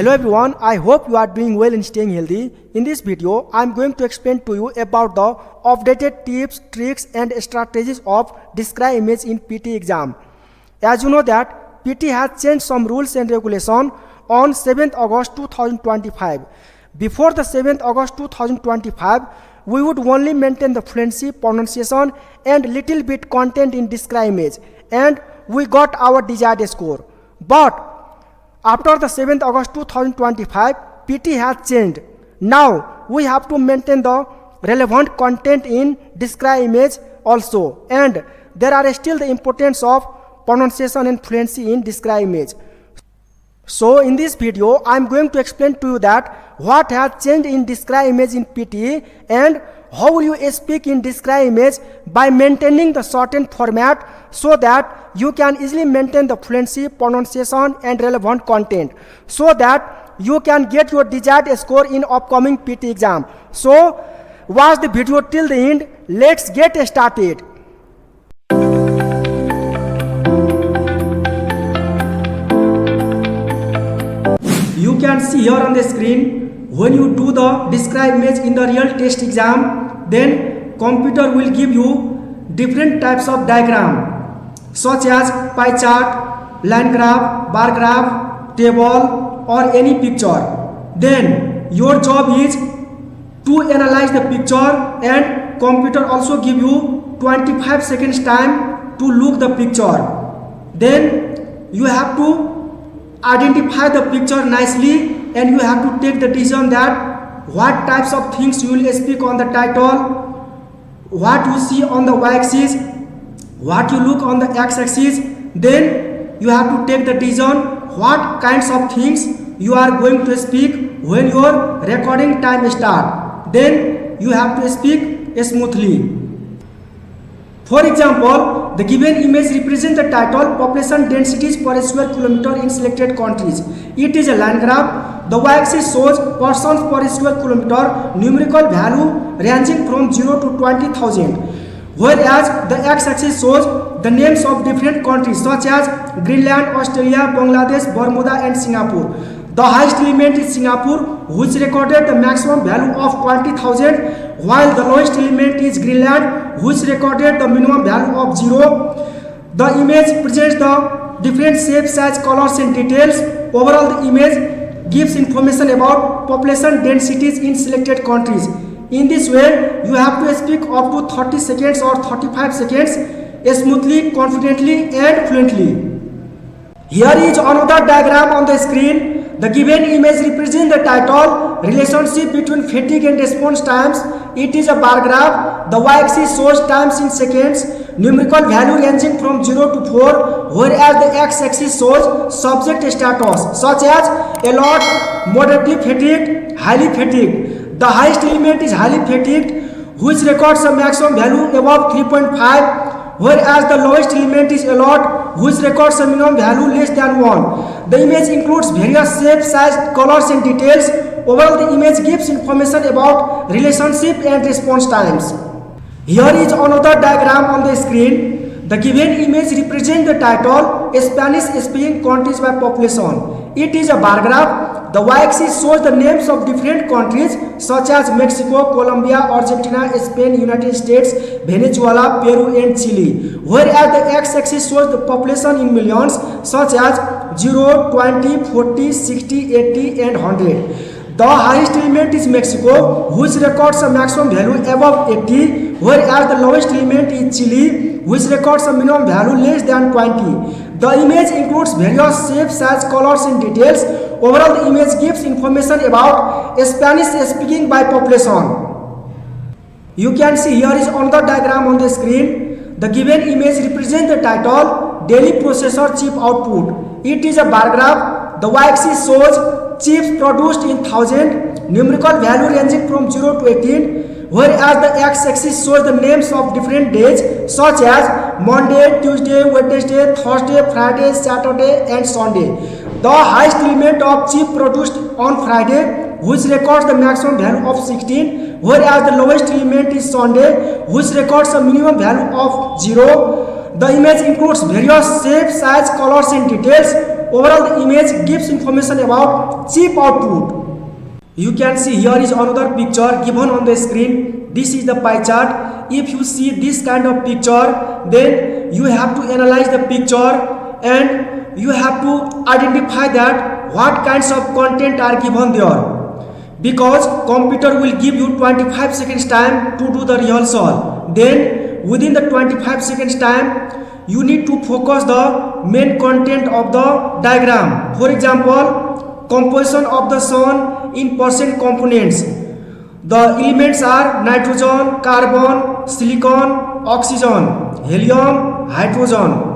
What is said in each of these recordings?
Hello everyone, I hope you are doing well and staying healthy. In this video, I am going to explain to you about the updated tips, tricks and strategies of Describe Image in PT exam. As you know that PT has changed some rules and regulation on 7th August 2025. Before the 7th August 2025, we would only maintain the fluency, pronunciation and little bit content in Describe Image, and we got our desired score. But after the 7th August 2025, PT has changed. Now we have to maintain the relevant content in Describe Image also, and there are still the importance of pronunciation and fluency in Describe Image. So in this video, I am going to explain to you that what has changed in Describe Image in PT and how will you speak in Describe Image by maintaining the certain format so that you can easily maintain the fluency, pronunciation and relevant content so that you can get your desired score in upcoming PT exam. So watch the video till the end. Let's get started. You can see here on the screen, when you do the Describe Image in the real test exam, then computer will give you different types of diagram such as pie chart, line graph, bar graph, table or any picture. Then your job is to analyze the picture, and computer also give you 25 seconds time to look the picture. Then you have to identify the picture nicely, and you have to take the decision that what types of things you will speak on the title, what you see on the y-axis, what you look on the x-axis. Then you have to take the decision what kinds of things you are going to speak when your recording time start. Then you have to speak smoothly. For example, the given image represents the title population densities per square kilometer in selected countries. It is a line graph. The y-axis shows persons per square kilometer numerical value ranging from 0 to 20,000, whereas the x-axis shows the names of different countries such as Greenland, Australia, Bangladesh, Bermuda and Singapore. The highest element is Singapore, which recorded the maximum value of 20,000, while the lowest element is Greenland, which recorded the minimum value of 0. The image presents the different shapes, size, colors and details. Overall, the image gives information about population densities in selected countries. In this way, you have to speak up to 30 seconds or 35 seconds smoothly, confidently and fluently. Here is another diagram on the screen. The given image represents the title relationship between fatigue and response times. It is a bar graph. The y-axis shows times in seconds, numerical value ranging from 0 to 4, whereas the x-axis shows subject status such as alert, moderately fatigued, highly fatigued. The highest element is highly fatigued, which records a maximum value above 3.5, whereas the lowest element is alert, which records a minimum value less than 1. The image includes various shapes, size, colors and details. Overall, the image gives information about relationship and response times. Here is another diagram on the screen. The given image represents the title Spanish speaking countries by population. It is a bar graph. The y-axis shows the names of different countries such as Mexico, Colombia, Argentina, Spain, United States, Venezuela, Peru and Chile, whereas the x-axis shows the population in millions such as 0, 20, 40, 60, 80 and 100. The highest element is Mexico, which records a maximum value above 80, whereas the lowest element is Chile, which records a minimum value less than 20. The image includes various shapes, size, colors and details. Overall, the image gives information about Spanish speaking by population. You can see here is another diagram on the screen. The given image represents the title daily processor chip output. It is a bar graph. The y-axis shows chips produced in thousand, numerical value ranging from 0 to 18, whereas the x-axis shows the names of different days such as Monday, Tuesday, Wednesday, Thursday, Friday, Saturday and Sunday. The highest element of chip produced on Friday, which records the maximum value of 16, whereas the lowest element is Sunday, which records a minimum value of 0. The image includes various shapes, size, colors and details. overall the image gives information about chip output. You can see here is another picture given on the screen. This is the pie chart. If you see this kind of picture, then you have to analyze the picture and you have to identify that what kinds of content are given there, because computer will give you 25 seconds time to do the rehearsal. Then within the 25 seconds time you need to focus the main content of the diagram. For example, composition of the sun in percent components. The elements are nitrogen, carbon, silicon, oxygen, helium, hydrogen.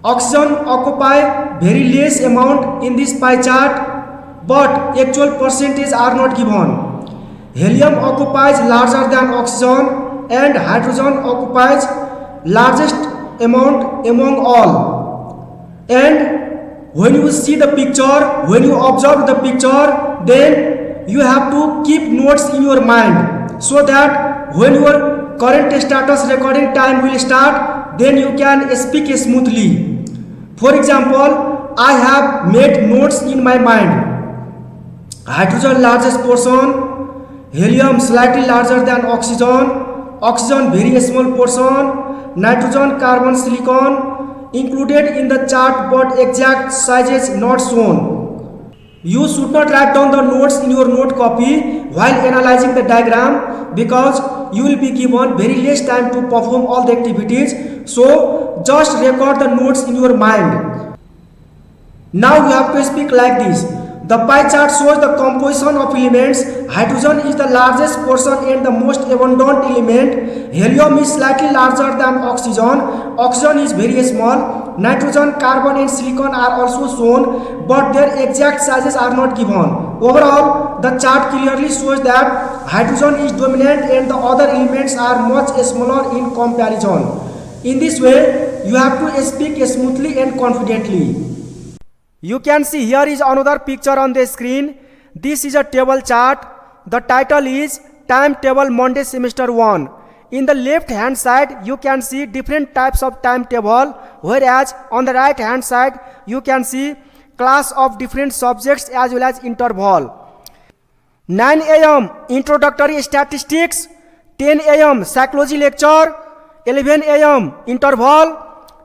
Oxygen occupy very less amount in this pie chart, but actual percentage are not given. Helium occupies larger than oxygen and hydrogen occupies largest amount among all. And when you see the picture, when you observe the picture, then you have to keep notes in your mind, so that when your current status recording time will start, then you can speak smoothly. For example, I have made notes in my mind. Hydrogen largest portion, helium slightly larger than oxygen, oxygen very small portion, nitrogen, carbon, silicon included in the chart but exact sizes not shown. You should not write down the notes in your note copy while analyzing the diagram, because you will be given very less time to perform all the activities. So just record the notes in your mind. Now you have to speak like this. The pie chart shows the composition of elements. Hydrogen is the largest portion and the most abundant element. Helium is slightly larger than oxygen. Oxygen is very small. Nitrogen, carbon and silicon are also shown, but their exact sizes are not given. Overall, the chart clearly shows that hydrogen is dominant and the other elements are much smaller in comparison. In this way, you have to speak smoothly and confidently. You can see here is another picture on the screen. This is a table chart. The title is Timetable Monday Semester 1. In the left hand side you can see different types of timetable, whereas on the right hand side you can see class of different subjects as well as interval. 9 am introductory statistics, 10 am psychology lecture, 11 am interval,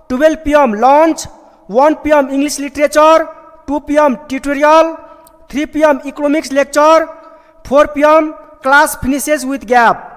12 pm lunch, 1 pm English literature, 2 pm tutorial, 3 pm economics lecture, 4 pm class finishes with gap.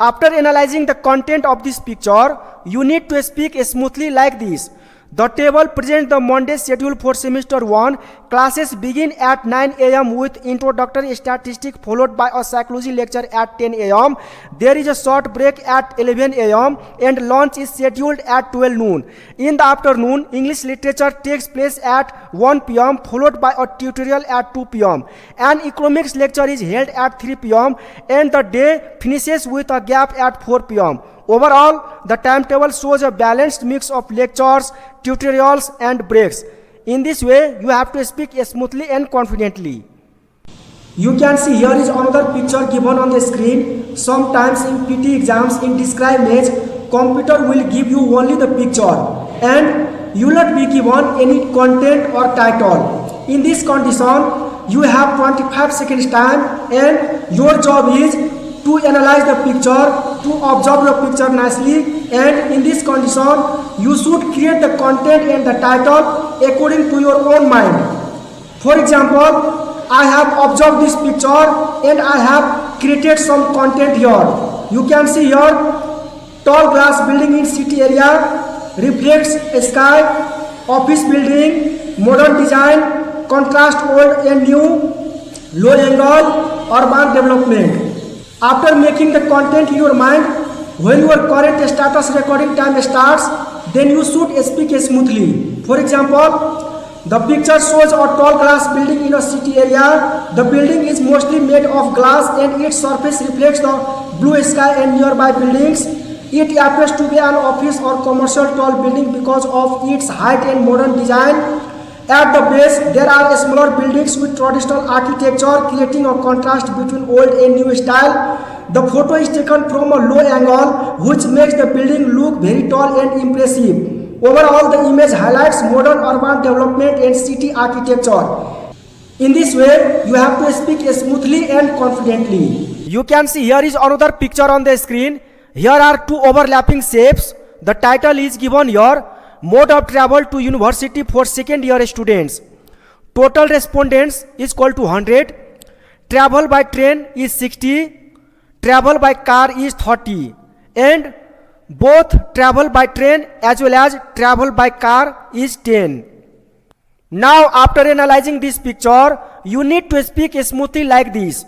After analyzing the content of this picture, you need to speak smoothly like this. The table presents the Monday schedule for semester 1. Classes begin at 9 am with introductory statistics followed by a psychology lecture at 10 am. There is a short break at 11 am and lunch is scheduled at 12 noon. In the afternoon, English literature takes place at 1 pm followed by a tutorial at 2 pm. An economics lecture is held at 3 pm and the day finishes with a gap at 4 pm. Overall, the timetable shows a balanced mix of lectures, tutorials and breaks. In this way, you have to speak smoothly and confidently. You can see here is another picture given on the screen. Sometimes in PT exams in describe image, computer will give you only the picture and you will not be given any content or title. In this condition, you have 25 seconds time and your job is to analyze the picture, to observe the picture nicely, and in this condition you should create the content and the title according to your own mind. For example, I have observed this picture and I have created some content here. You can see here, tall glass building in city area, reflects sky, office building, modern design, contrast old and new, low angle, urban development. After making the content in your mind, when your current status recording time starts, then you should speak smoothly. For example, the picture shows a tall glass building in a city area. The building is mostly made of glass and its surface reflects the blue sky and nearby buildings. It appears to be an office or commercial tall building because of its height and modern design. At the base, there are smaller buildings with traditional architecture, creating a contrast between old and new style. The photo is taken from a low angle, which makes the building look very tall and impressive. Overall, the image highlights modern urban development and city architecture. In this way, you have to speak smoothly and confidently. You can see here is another picture on the screen. Here are two overlapping shapes. The title is given here, Mode of Travel to University for Second Year Students. Total respondents is equal to 100. Travel by train is 60. Travel by car is 30. And both travel by train as well as travel by car is 10. Now after analyzing this picture, you need to speak smoothly like this.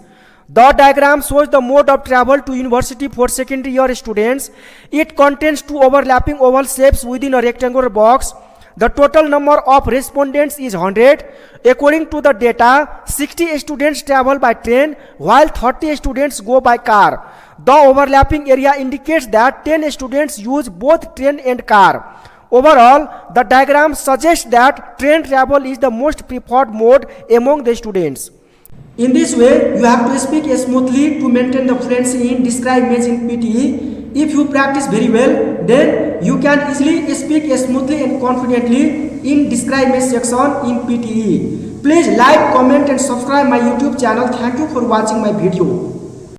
The diagram shows the mode of travel to university for second year students. It contains two overlapping oval shapes within a rectangular box. The total number of respondents is 100. According to the data, 60 students travel by train while 30 students go by car. The overlapping area indicates that 10 students use both train and car. Overall, the diagram suggests that train travel is the most preferred mode among the students. In this way, you have to speak smoothly to maintain the fluency in describe image in PTE. If you practice very well, then you can easily speak smoothly and confidently in describe image section in PTE. Please like, comment and subscribe my YouTube channel. Thank you for watching my video.